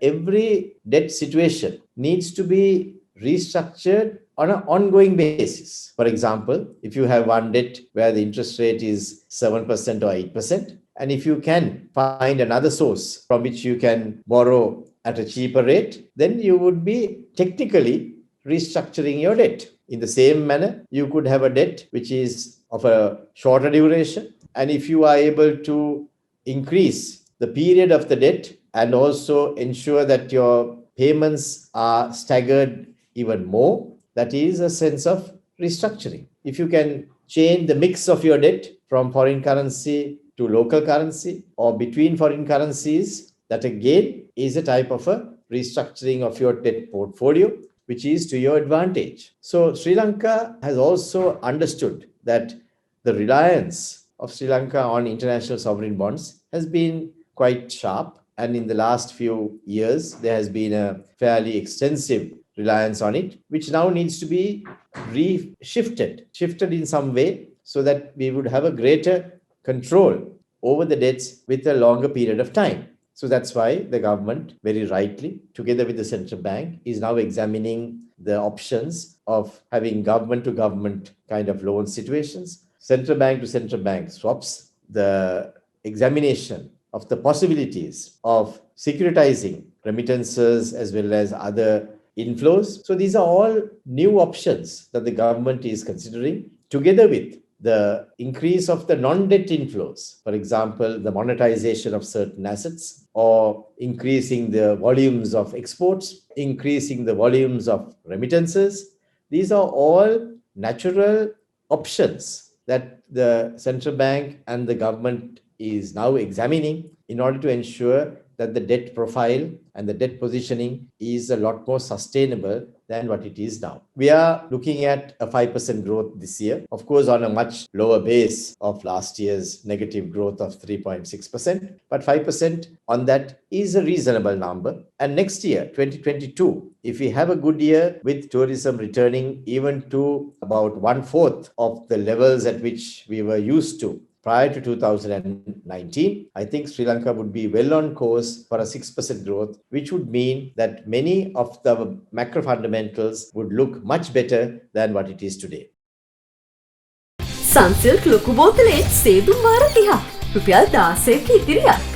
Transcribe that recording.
every debt situation needs to be restructured on an ongoing basis. For example, if you have one debt where the interest rate is 7% or 8%, and if you can find another source from which you can borrow at a cheaper rate, then you would be technically restructuring your debt. In the same manner, you could have a debt which is of a shorter duration, and if you are able to increase the period of the debt and also ensure that your payments are staggered even more, that is a sense of restructuring. If you can change the mix of your debt from foreign currency to local currency or between foreign currencies, that again is a type of a restructuring of your debt portfolio, which is to your advantage. So Sri Lanka has also understood that the reliance of Sri Lanka on international sovereign bonds has been quite sharp. And in the last few years, there has been a fairly extensive reliance on it, which now needs to be shifted in some way so that we would have a greater control over the debts with a longer period of time. So that's why the government, very rightly, together with the central bank, is now examining the options of having government-to-government kind of loan situations, central bank to central bank swaps, the examination of the possibilities of securitizing remittances as well as other inflows. So these are all new options that the government is considering, together with the increase of the non-debt inflows. For example, the monetization of certain assets, or increasing the volumes of exports, increasing the volumes of remittances. These are all natural options that the central bank and the government is now examining in order to ensure that the debt profile and the debt positioning is a lot more sustainable than what it is now. We are looking at a 5% growth this year, of course, on a much lower base of last year's negative growth of 3.6%, but 5% on that is a reasonable number. And next year, 2022, if we have a good year with tourism returning even to about 1/4 of the levels at which we were used to prior to 2019, I think Sri Lanka would be well on course for a 6% growth, which would mean that many of the macro fundamentals would look much better than what it is today. Sunsilk ලොකු බෝතලේ සේදුම් වාර 30ක් රුපියල් 16ක ඉතිරියක්